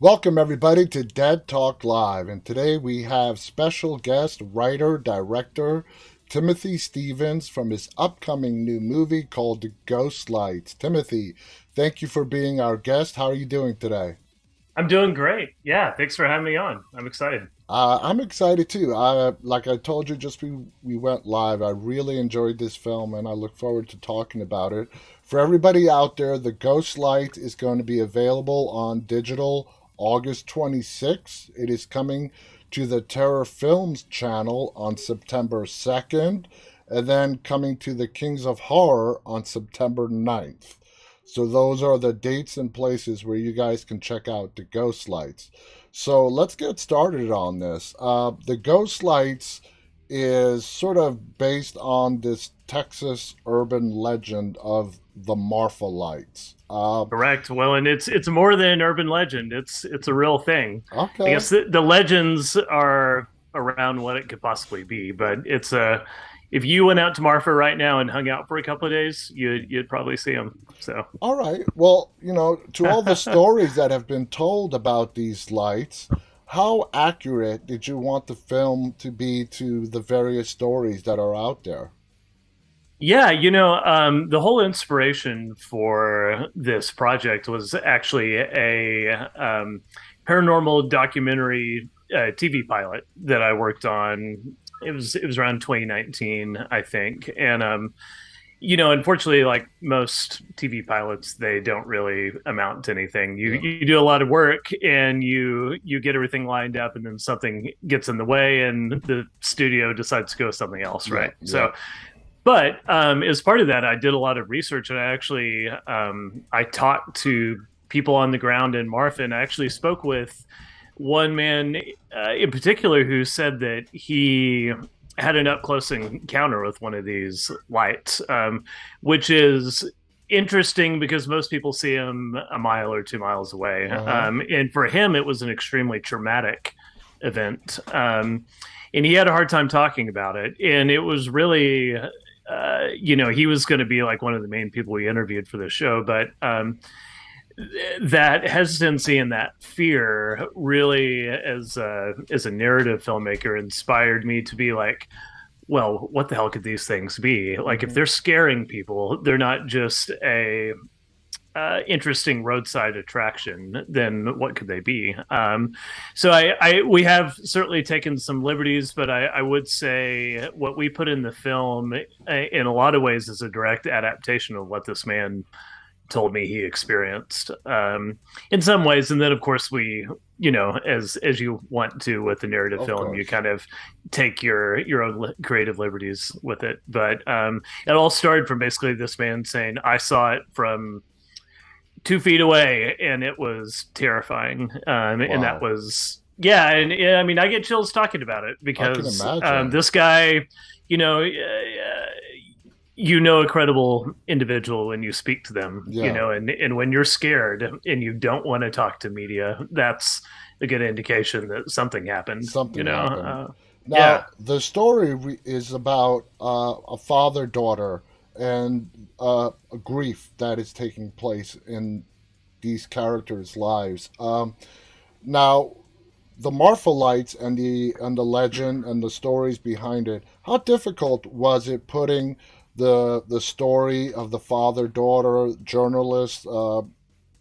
Welcome, everybody, to Dead Talk Live. And today we have special guest, writer, director Timothy Stevens from his upcoming new movie called Ghost Lights. Timothy, thank you for being our guest. How are you doing today? I'm doing great. Yeah, thanks for having me on. I'm excited. I'm excited too. Like I told you just we went live. I really enjoyed this film, and I look forward to talking about it. For everybody out there, The Ghost Light is going to be available on digital August 26th. It is coming to the Terror Films channel on September 2nd, and then coming to the Kings of Horror on September 9th. So those are the dates and places where you guys can check out The Ghost Lights. So let's get started on this. The Ghost Lights is sort of based on this Texas urban legend of the Marfa Lights. Correct. Well, and it's more than an urban legend. It's a real thing. I Okay. guess the legends are around what it could possibly be, but it's a if you went out to Marfa right now and hung out for a couple of days, you'd probably see them. So, All right. Well, to all the stories that have been told about these lights, how accurate did you want the film to be to the various stories that are out there? yeah, the whole inspiration for this project was actually a paranormal documentary TV pilot that I worked on. It was around 2019, I think, and unfortunately, like most TV pilots, they don't really amount to anything. You Yeah. you do a lot of work and you get everything lined up, and then something gets in the way, and the studio decides to go with something else, Yeah. right? Yeah. So but as part of that, I did a lot of research, and I talked to people on the ground in Marfa, and I actually spoke with one man in particular who said that he had an up close encounter with one of these lights, which is interesting because most people see him a mile or 2 miles away, Uh huh. and for him, it was an extremely traumatic event. And he had a hard time talking about it, and it was really he was going to be like one of the main people we interviewed for the show, but that hesitancy and that fear really, as a narrative filmmaker, inspired me to be like, well, what the hell could these things be? Like, if Hmm. they're scaring people, they're not just a interesting roadside attraction, then what could they be? So we have certainly taken some liberties, but I would say what we put in the film, in a lot of ways, is a direct adaptation of what this man told me he experienced, in some ways. And then, of course, we, as you want to with the narrative Of film, you course. kind of take your own creative liberties with it. But it all started from basically this man saying, I saw it from 2 feet away, and it was terrifying. And that Wow. was, yeah. And I mean, I get chills talking about it I can because imagine. this guy, you know, a credible individual when you speak to them, Yeah. and when you're scared and you don't want to talk to media, that's a good indication that something happened. Something happened. Yeah. Now, the story is about a father daughter and a grief that is taking place in these characters' lives. Now, the Marfalites and the legend and the stories behind it. How difficult was it putting the story of the father daughter journalist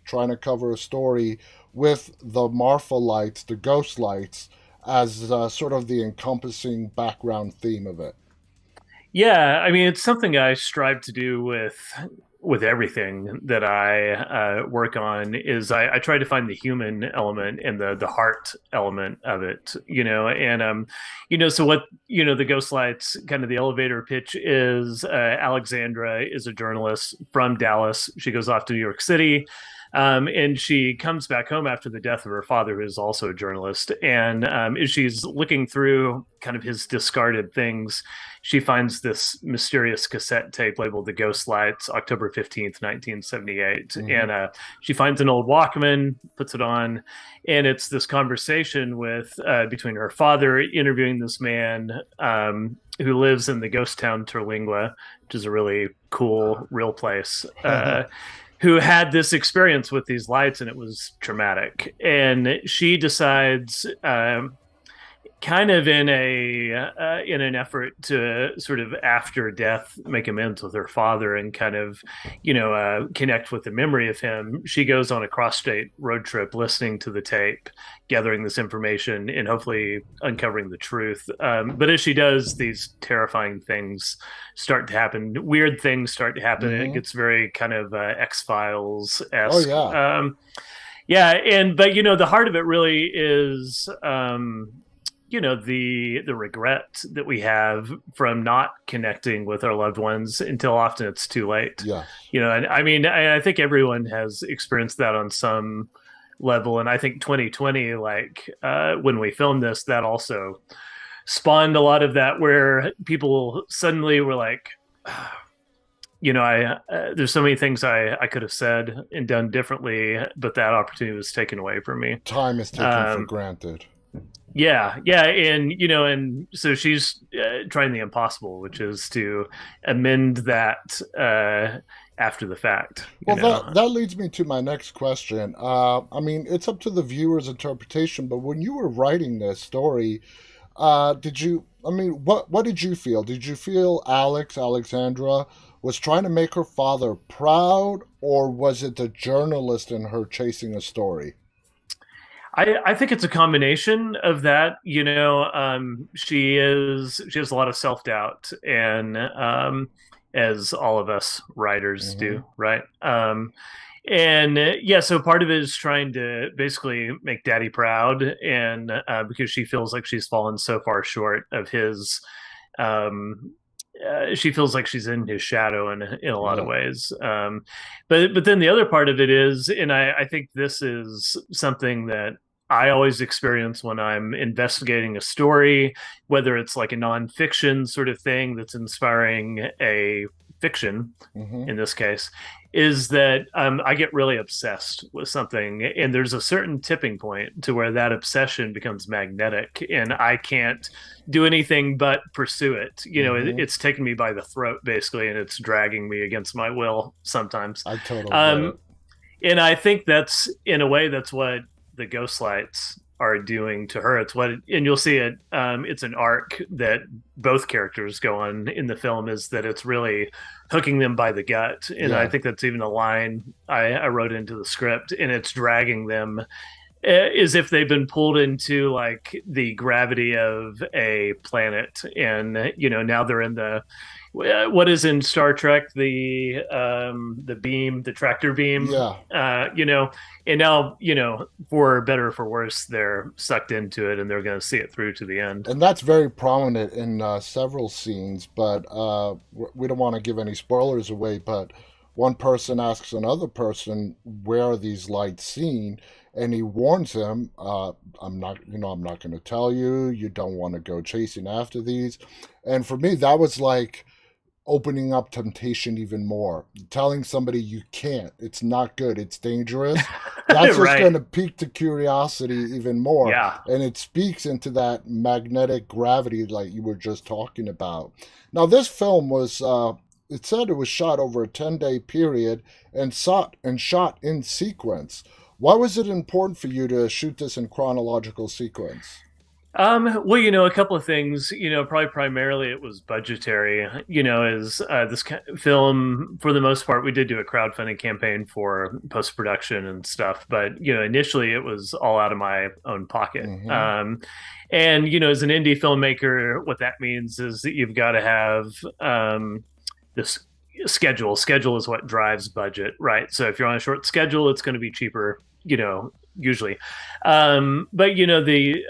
trying to cover a story with the Marfalites, the ghost lights, as sort of the encompassing background theme of it? Yeah, I mean, it's something I strive to do with everything that I work on. Is I try to find the human element and the heart element of it, and so what the Ghost Lights kind of the elevator pitch is. Alexandra is a journalist from Dallas. She goes off to New York City. And she comes back home after the death of her father, who is also a journalist. And as she's looking through kind of his discarded things, she finds this mysterious cassette tape labeled "The Ghost Lights, October 15th, 1978." Mm-hmm. And she finds an old Walkman, puts it on, and it's this conversation with between her father interviewing this man who lives in the ghost town Terlingua, which is a really cool, real place. who had this experience with these lights, and it was traumatic. And she decides, kind of in an effort to sort of after death make amends with her father and kind of connect with the memory of him, she goes on a cross-state road trip listening to the tape, gathering this information and hopefully uncovering the truth. But as she does, these terrifying things start to happen, weird things start to happen. It Mm-hmm. gets very kind of X-Files Oh esque. yeah. Yeah, and but the heart of it really is the regret that we have from not connecting with our loved ones until often it's too late. Yes. And I mean, I think everyone has experienced that on some level, and I think 2020, like when we filmed this, that also spawned a lot of that, where people suddenly were like, I there's so many things I could have said and done differently, but that opportunity was taken away from me. Time is taken for um, granted. yeah, and and so she's trying the impossible, which is to amend that after the fact. Well, that leads me to my next question. I mean, it's up to the viewer's interpretation, but when you were writing this story, did you? I mean, what did you feel? Did you feel Alexandra was trying to make her father proud, or was it the journalist in her chasing a story? I think it's a combination of that. She has a lot of self doubt, and as all of us writers Mm-hmm. do, right? And yeah, so part of it is trying to basically make daddy proud, and because she feels like she's fallen so far short of his. Um, she feels like she's in his shadow in a lot of Yeah. ways. But then the other part of it is, and I think this is something that I always experience when I'm investigating a story, whether it's like a nonfiction sort of thing that's inspiring a fiction Mm-hmm. in this case, is that I get really obsessed with something, and there's a certain tipping point to where that obsession becomes magnetic, and I can't do anything but pursue it. Mm-hmm. It's taken me by the throat basically, and it's dragging me against my will sometimes. I totally get Um, it. and I think that's in a way that's what the ghost lights are doing to her. And you'll see it. It's an arc that both characters go on in the film. Is that it's really hooking them by the gut, and I Yeah. think that's even a line I wrote into the script, and it's dragging them as if they've been pulled into like the gravity of a planet, and now they're in the what is in Star Trek the beam, the tractor beam, Yeah. and now for better or for worse, they're sucked into it, and they're going to see it through to the end. And that's very prominent in several scenes, but we don't want to give any spoilers away. But one person asks another person, "Where are these lights seen?" And he warns him, I'm not going to tell you. You don't want to go chasing after these." And for me, that was like opening up temptation even more. Telling somebody you can't, it's not good, it's dangerous. That's just Right? going to pique the curiosity even more. Yeah. And it speaks into that magnetic gravity like you were just talking about. Now, this film was, it said it was shot over a 10-day period and shot in sequence. Why was it important for you to shoot this in chronological sequence? Well, a couple of things, probably primarily it was budgetary, as this film, for the most part, we did do a crowdfunding campaign for post-production and stuff, but, initially it was all out of my own pocket. Mm-hmm. And, as an indie filmmaker, what that means is that you've got to have this schedule. Schedule is what drives budget, right? So if you're on a short schedule, it's going to be cheaper, usually. But, the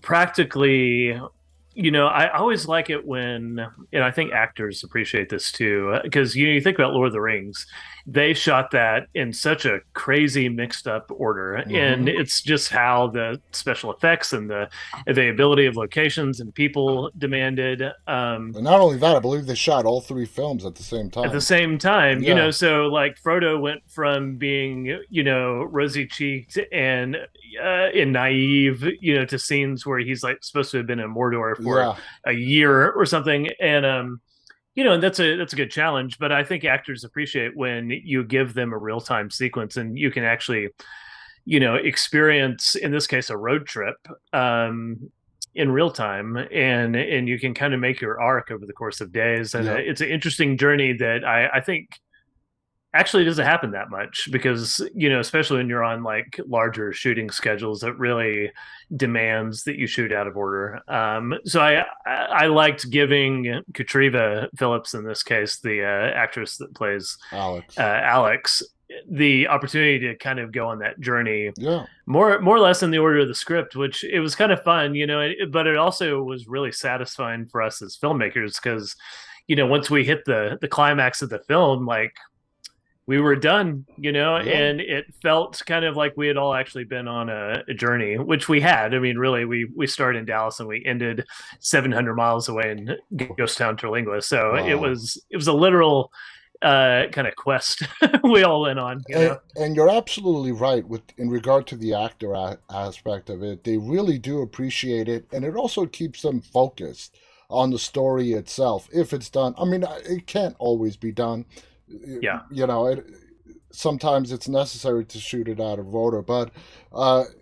practically, I always like it when, and I think actors appreciate this too, because you think about Lord of the Rings, they shot that in such a crazy mixed up order, and Mm-hmm. it's just how the special effects and the availability of locations and people demanded. And not only that, I believe they shot all three films at the same At the time. same time, Yeah. so like Frodo went from being, rosy cheeked and naive, to scenes where he's like supposed to have been in Mordor for Yeah. a year or something. And And that's a good challenge. But I think actors appreciate when you give them a real time sequence and you can actually, experience, in this case, a road trip in real time, and you can kind of make your arc over the course of days. And Yeah, it's an interesting journey that I think actually doesn't happen that much because especially when you're on like larger shooting schedules, it really demands that you shoot out of order. So I liked giving Katriva Phillips, in this case the actress that plays Alex. Alex, the opportunity to kind of go on that journey Yeah, more or less in the order of the script, which it was kind of fun, but it also was really satisfying for us as filmmakers because once we hit the climax of the film, like we were done, yeah. and it felt kind of like we had all actually been on a journey, which we had. I mean, really, we started in Dallas and we ended 700 miles away in Ghost Town, Terlingua. So it Wow. was it was a literal kind of quest we all went on. And you're absolutely right with in regard to the actor aspect of it. They really do appreciate it, and it also keeps them focused on the story itself. If it's done, I mean, it can't always be done. Yeah. You know, sometimes it's necessary to shoot it out of order, but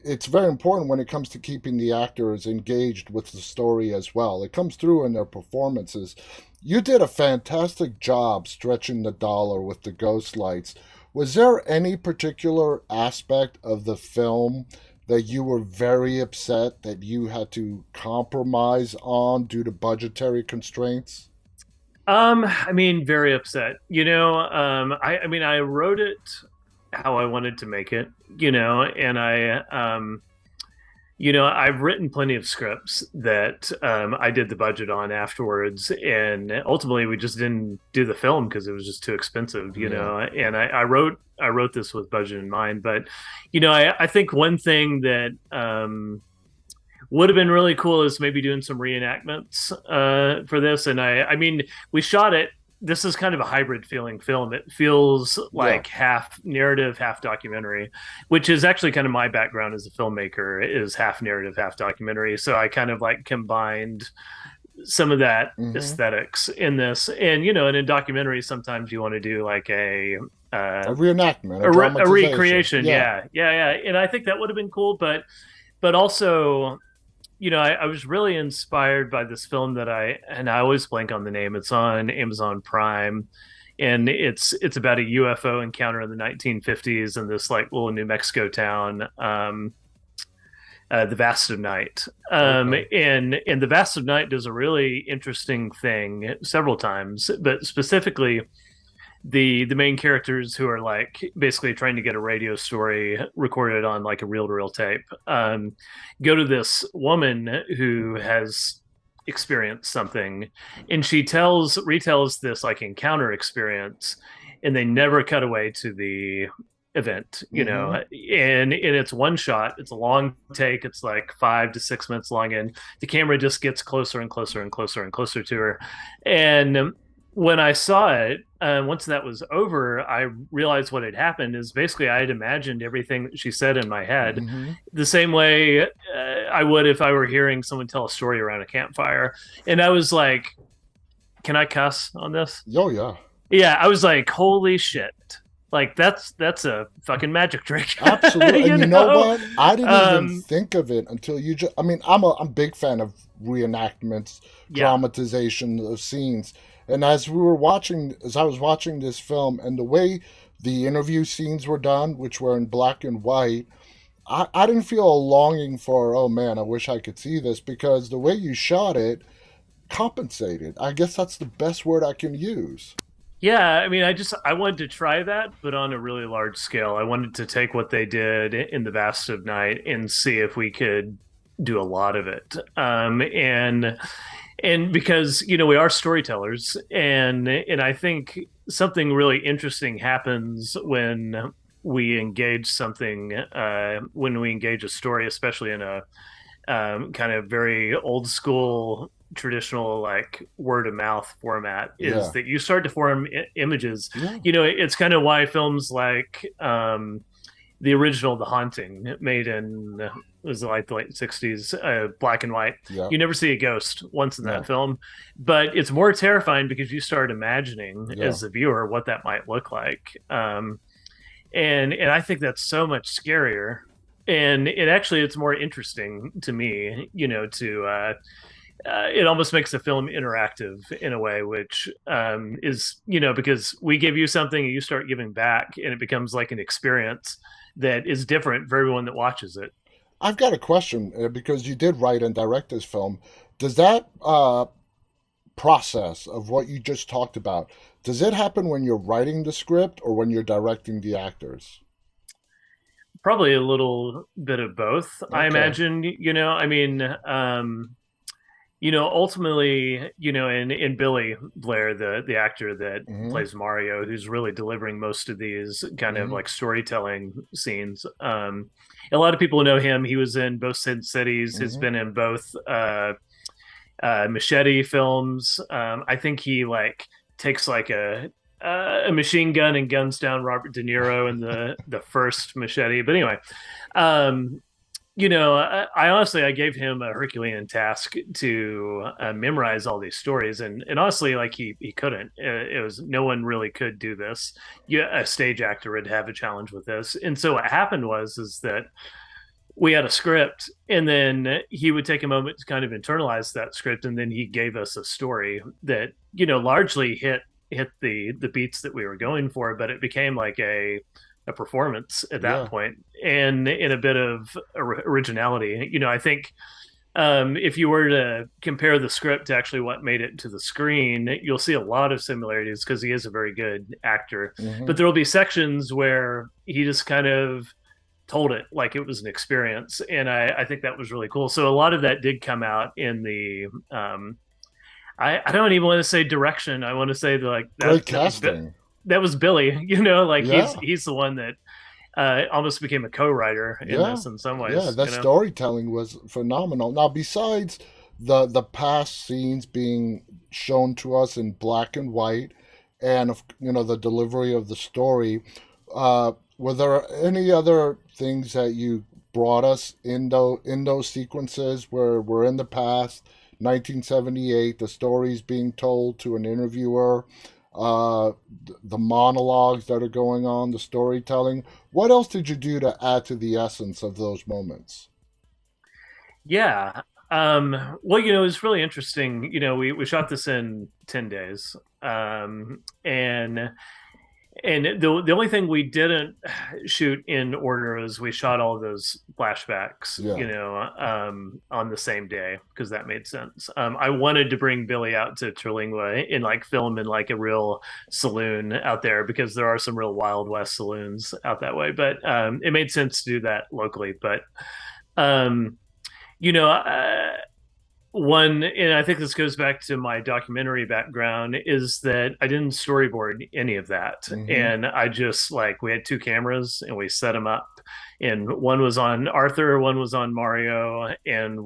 it's very important when it comes to keeping the actors engaged with the story as well. It comes through in their performances. You did a fantastic job stretching the dollar with the ghost lights. Was there any particular aspect of the film that you were very upset that you had to compromise on due to budgetary constraints? I mean, very upset. I mean, I wrote it how I wanted to make it, and I've written plenty of scripts that I did the budget on afterwards, and ultimately we just didn't do the film because it was just too expensive, Yeah. And I wrote this with budget in mind, but I think one thing that would have been really cool is maybe doing some reenactments for this. And I mean, we shot it. This is kind of a hybrid feeling film. It feels Yeah. like half narrative, half documentary, which is actually kind of my background as a filmmaker, is half narrative, half documentary. So I kind of like combined some of that Hmm. aesthetics in this. And in documentaries, sometimes you want to do like A reenactment, a a dramatization. recreation. Yeah. Yeah. And I think that would have been cool, but also I was really inspired by this film and I always blank on the name. It's on Amazon Prime, and it's about a UFO encounter in the 1950s in this like little New Mexico town, the Vast of Night. Okay. And the Vast of Night does a really interesting thing several times, but specifically the main characters who are like basically trying to get a radio story recorded on like a reel-to-reel tape go to this woman who has experienced something, and she retells this like encounter experience, and they never cut away to the event, Hmm. and it's one shot. It's a long take. It's like 5 to 6 minutes long, and the camera just gets closer and closer and closer and closer to her. And when I saw it, once that was over, I realized what had happened is basically I had imagined everything that she said in my head Hmm. the same way I would if I were hearing someone tell a story around a campfire. And I was like, can I cuss on this? Oh, yeah. Yeah, I was like, holy shit. Like that's a fucking magic trick. Absolutely. And you you know know? what? I didn't even Um, think of it until you just, I mean, I'm a big fan of reenactments, yeah. dramatization of scenes. And as I was watching this film and the way the interview scenes were done, which were in black and white, I didn't feel a longing for, oh man, I wish I could see this because the way you shot it compensated. I guess that's the best word I can use. Yeah, I mean, I wanted to try that, but on a really large scale. I wanted to take what they did in the Vast of Night and see if we could do a lot of it. And because we are storytellers, and I think something really interesting happens when we engage a story, especially in a kind of very old school traditional like word of mouth format, is Yeah. that you start to form images. Yeah. It's kind of why films like the original The Haunting, made in It was like the late 60s, black and white. Yeah. You never see a ghost once in that No. film, but it's more terrifying because you start imagining Yeah. as the viewer what that might look like. And I think that's so much scarier. And it actually it's more interesting to me, to it almost makes the film interactive in a way, which is, because we give you something and you start giving back, and it becomes like an experience that is different for everyone that watches it. I've got a question because you did write and direct this film. Does that process of what you just talked about, does it happen when you're writing the script or when you're directing the actors? Probably a little bit of both, I Okay. imagine. I mean, ultimately, in Billy Blair, the actor that Mm-hmm. plays Mario, who's really delivering most of these kind of Mm-hmm. like storytelling scenes. A lot of people know him. He was in both Sin Cities. He's Mm-hmm. been in both Machete films. I think he like takes like a machine gun and guns down Robert De Niro in the first Machete. But anyway, um, I honestly I gave him a Herculean task to memorize all these stories, and honestly, like he couldn't. It was no one really could do this. A stage actor would have a challenge with this, and so what happened was is that we had a script, and then he would take a moment to kind of internalize that script, and then he gave us a story that largely hit the beats that we were going for, but it became like a performance at that Yeah. point, and in a bit of originality. I think if you were to compare the script to actually what made it to the screen, you'll see a lot of similarities because he is a very good actor. Mm-hmm. But there will be sections where he just kind of told it like it was an experience, and I think that was really cool. So a lot of that did come out in the I don't even want to say direction. I want to say like Great that casting. that was Billy. Like he's Yeah. he's the one that almost became a co-writer in Yeah. this in some Yeah. ways. That storytelling was phenomenal. Now, besides the past scenes being shown to us in black and white, and the delivery of the story, were there any other things that you brought us in those sequences where we're in the past, 1978, the stories being told to an interviewer, the monologues that are going on, the storytelling? What else did you do to add to the essence of those moments? Yeah. Well, it's really interesting. We shot this in 10 days. And the only thing we didn't shoot in order is we shot all of those flashbacks, Yeah. on the same day because that made sense. I wanted to bring Billy out to Terlingua and like film in like a real saloon out there because there are some real Wild West saloons out that way. But it made sense to do that locally. But um, you know, one, and I think this goes back to my documentary background, is that I didn't storyboard any of that. Mm-hmm. And I just like, we had two cameras and we set them up. And one was on Arthur, one was on Mario. And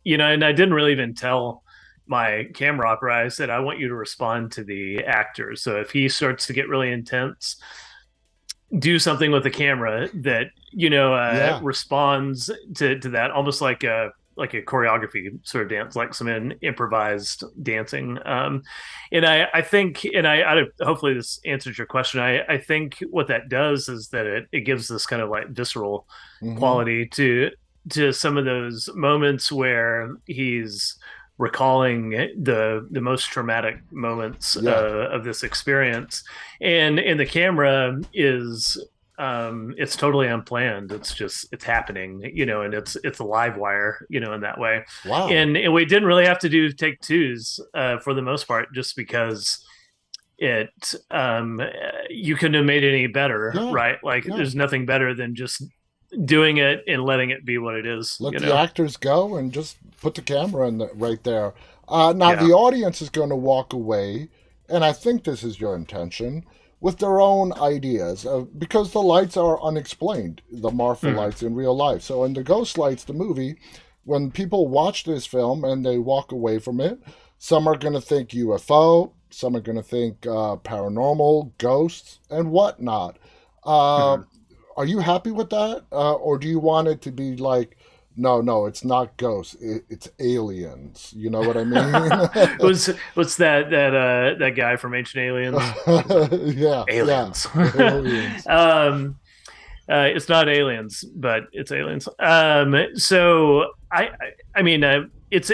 and I didn't really even tell my camera operator, I said, I want you to respond to the actor. So if he starts to get really intense, do something with the camera that Yeah. responds to that, almost like a choreography sort of dance, like some improvised dancing. And I think, and I hopefully this answers your question. I think what that does is that it gives this kind of like visceral Mm-hmm. quality to some of those moments where he's recalling the most traumatic moments Yeah. of this experience, and the camera is it's totally unplanned. It's happening, and it's a live wire, in that way. Wow. And we didn't really have to do take twos for the most part, just because it you couldn't have made it any better, Yeah. right? Like Yeah. there's nothing better than just doing it and letting it be what it is, Let the actors go and just put the camera right there. Now, Yeah. the audience is going to walk away, and I think this is your intention, with their own ideas because the lights are unexplained, the Marfa Mhm. lights in real life. So, in the Ghost Lights, the movie, when people watch this film and they walk away from it, some are going to think UFO, some are going to think paranormal, ghosts, and whatnot. Uh, Mhm. are you happy with that, or do you want it to be like No, it's not ghosts. It's aliens. You know what I mean? What's that guy from Ancient Aliens? Yeah, yeah, Aliens. aliens. It's not aliens, but it's aliens. So I mean, it's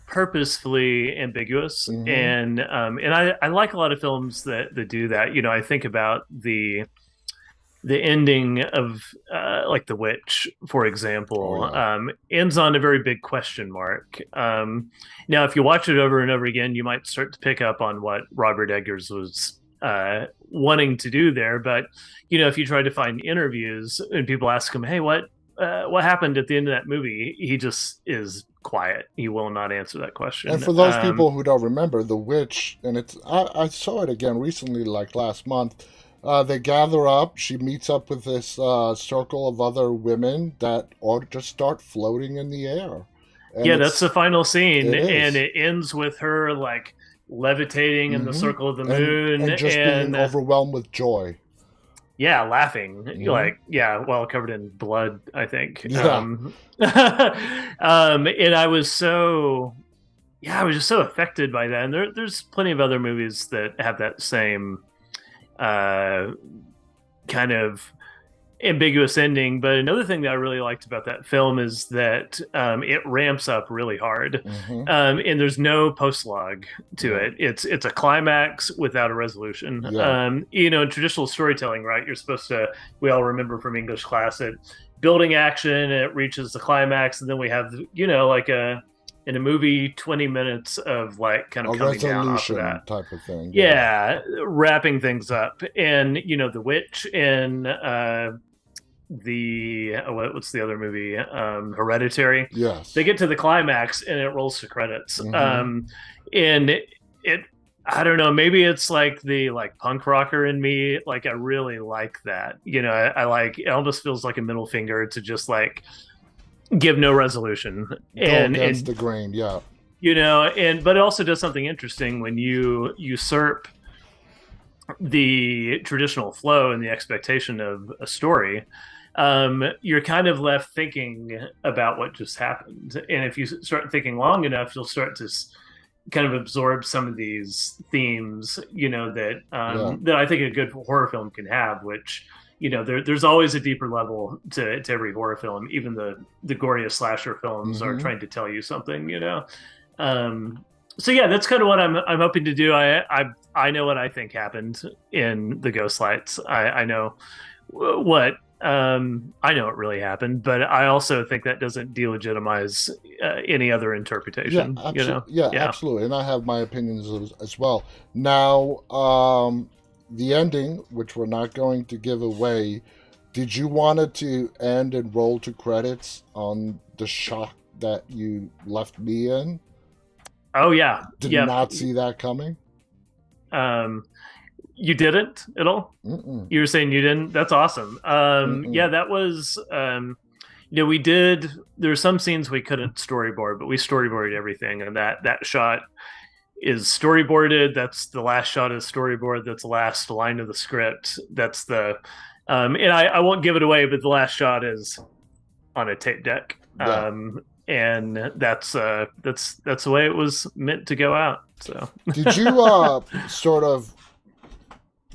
purposefully ambiguous, Hmm. and I like a lot of films that do that. You know, I think about the ending of like The Witch, for Oh example, yeah. ends on a very big question mark. Now, if you watch it over and over again, you might start to pick up on what Robert Eggers was wanting to do there. But you know, if you try to find interviews and people ask him, "Hey, what happened at the end of that movie?" He just is quiet. He will not answer that And question. for those people who don't remember, The Witch, and I saw it again recently, like last month. They gather up. She meets up with this circle of other women that all just start floating in the air, and Yeah, that's the final scene, it and is. it ends with her like levitating in the Hmm. circle of the and moon, and just being and overwhelmed with joy. yeah, laughing, Hmm. like yeah, well covered in blood, I think. Yeah. And I was so yeah, I was just so affected by that. And there's plenty of other movies that have that same uh, kind of ambiguous ending. But another thing that I really liked about that film is that it ramps up really hard, Hmm. and there's no postlogue to Yeah. it. It's a climax without a resolution. Yeah. You know, in traditional storytelling, right? You're supposed to. We all remember from English class that building action, and it reaches the climax, and then we have you know like a in a movie 20 minutes of like kind of A coming down off of that, resolution type of thing. Yeah. yeah, wrapping things up. And you know, The Witch in what's the other movie, Hereditary, they Yes. get to the climax and it rolls to credits. Hmm. And it I don't know, maybe it's like the like punk rocker in me, like I really like that, you know. I like it, almost feels like a middle finger to just like give no resolution. Go And against the grain. Yeah. you know, and but it also does something interesting when you usurp the traditional flow and the expectation of a story. You're kind of left thinking about what just happened. And if you start thinking long enough, you'll start to kind of absorb some of these themes, you know, Yeah. that I think a good horror film can have, which you know, there's always a deeper level to every horror film. Even the goriest slasher films are Hmm. trying to tell you something, you know. Um, so yeah, that's kind of what I'm hoping to do. I know what I think happened in the Ghost Lights. I know what I know what really happened, but I also think that doesn't delegitimize any other Yeah, interpretation. You know, absolutely. Yeah, yeah. absolutely. And I have my opinions as well. Now, the ending, which we're not going to give away, did you want it to end and roll to credits on the shock that you left me in? Oh yeah, Did yep. not see that coming. Um, you didn't at all. Mm-mm, You were saying you didn't. That's awesome. Yeah, mm-mm. that was. You know, we did. There were some scenes we couldn't storyboard, but we storyboarded everything, and that shot is storyboarded. That's the last shot is storyboard. That's the last line of the script. That's the. And I won't give it away, but the last shot is on a tape deck. Yeah. And that's the way it was meant to go out. So Did you sort of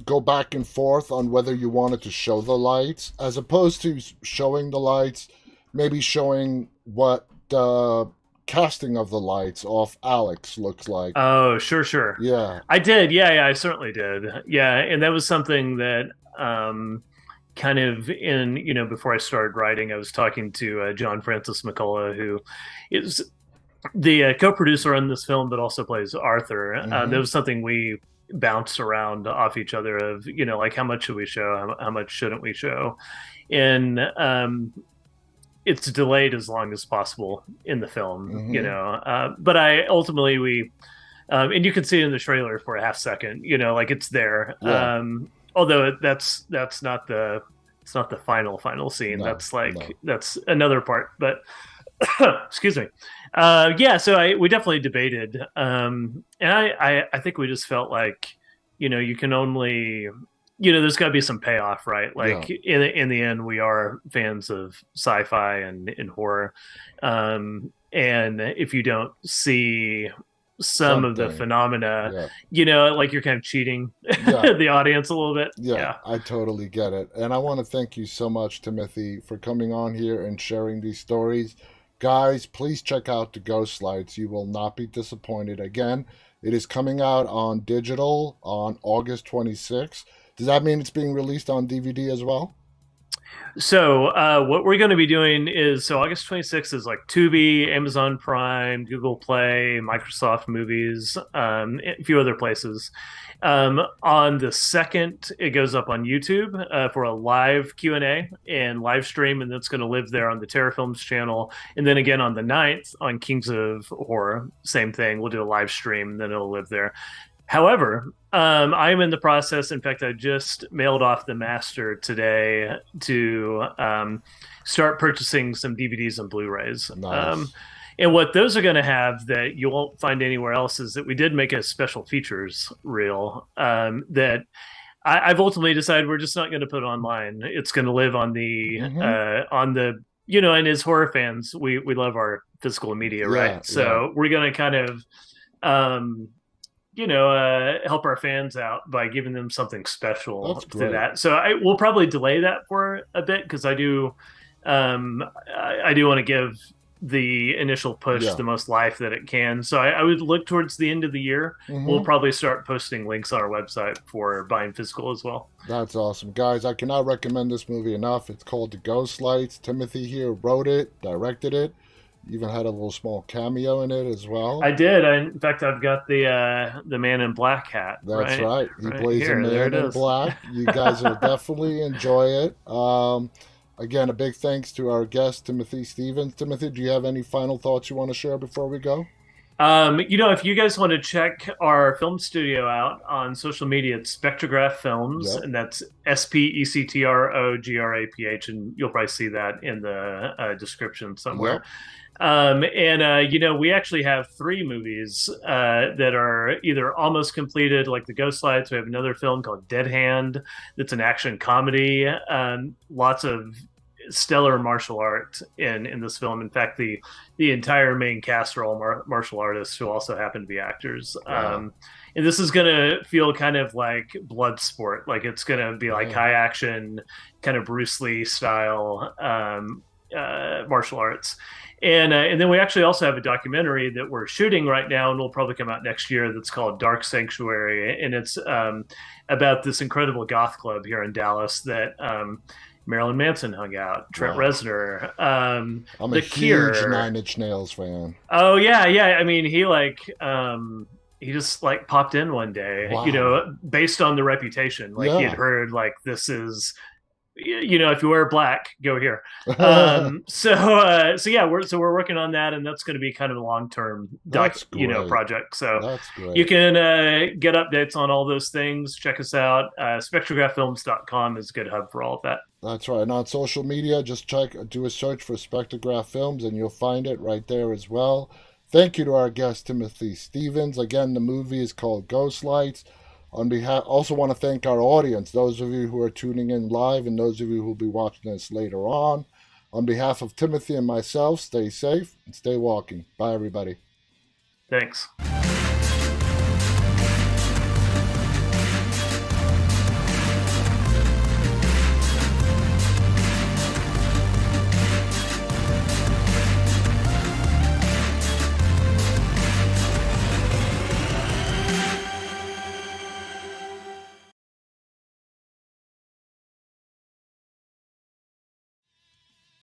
go back and forth on whether you wanted to show the lights as opposed to showing the lights, maybe showing what the casting of the lights off Alex looks like? oh, sure, sure. Yeah. I did. Yeah, I certainly did. Yeah, and that was something that kind of in, you know, before I started writing, I was talking to John Francis McCullough, who is the co-producer on this film, but also plays Arthur. That Mm-hmm. was something we bounced around off each other of, you know, like how much should we show, how much shouldn't we show, and it's delayed as long as possible in the film, you Mm-hmm. know. But I ultimately we and you can see it in the trailer for a half second, you know, like it's there. Yeah. Although that's not the it's not the final scene. No. That's like No. that's another part. But excuse me. Yeah, so we definitely debated, and I think we just felt like, you know, you can only there's got to be some payoff, right? Yeah, Like in the end, we are fans of sci-fi and horror, and if you don't see some of the something. phenomena, Yeah, like you're kind of cheating yeah, the audience a little bit. yeah. Yeah. I totally get it, and I want to thank you so much, Timothy, for coming on here and sharing these stories. Guys, please check out the Ghost Lights. You will not be disappointed. Again, it is coming out on digital on August 26th. Does that mean it's being released on DVD as well? So what we're going to be doing is so August 26th is like Tubi, Amazon Prime, Google Play, Microsoft Movies, a few other places. On the second, it goes up on YouTube for a live Q&A and live stream, and that's going to live there on the Terror Films channel. And then again on the ninth on Kings of Horror, same thing. We'll do a live stream, then it'll live there. However, I'm in the process. In fact, I just mailed off the master today to start purchasing some DVDs and Blu-rays. Nice. And what those are going to have that you won't find anywhere else is that we did make a special features reel that I've ultimately decided we're just not going to put online. It's going to live Mm-hmm. on the and as horror fans, we love our physical media, Yeah, right? yeah. So we're going to kind of um, help our fans out by giving them something That's special through great. that. So I will probably delay that for a bit because I do want to give the initial push Yeah. the most life that it can. So I would look towards the end of the year. We'll Mm-hmm. probably start posting links on our website for buying physical as well. That's awesome. Guys, I cannot recommend this movie enough. It's called The Ghost Lights. Timothy here wrote it, directed it, even had a little small cameo in it as well. I did. In fact, I've got the Man in Black hat That's right. He right plays a here. There man it in is. black. You guys will definitely enjoy it. Again, a big thanks to our guest, Timothy Stevens. Timothy, do you have any final thoughts you want to share before we go? If you guys want to check our film studio out on social media, it's Spectrograph Films, Yep. and that's SPECTROGRAPH, and you'll probably see that in the description somewhere. Yep. We actually have three movies that are either almost completed, like The Ghost Lights. We have another film called Dead Hand that's an action comedy. Lots of stellar martial art in this film. In fact, the entire main cast are all martial artists who also happen to be actors. Wow. And this is gonna feel kind of like blood sport. Like it's gonna be like Yeah. high action, kind of Bruce Lee style martial arts. And then we actually also have a documentary that we're shooting right now, and will probably come out next year. That's called Dark Sanctuary, and it's about this incredible goth club here in Dallas that Marilyn Manson hung out, Trent Wow. Reznor, I'm a The huge Cure. Nine Inch Nails fan. Oh yeah, yeah. I mean, he just like popped in one day, Wow. based on the reputation. Like he had Yeah. heard like this is if you wear black, go here. So yeah, we're working on that, and that's going to be kind of a long term That's great. project. So That's you great. can get updates on all those things. Check us out. Spectrographfilms.com is a good hub for all of that. That's right. And on social media, just do a search for Spectrograph Films and you'll find it right there as well. Thank you to our guest, Timothy Stevens. Again, the movie is called Ghost Lights. On behalf, also want to thank our audience, those of you who are tuning in live and those of you who will be watching this later on. On behalf of Timothy and myself, stay safe and stay walking. Bye, everybody. Thanks.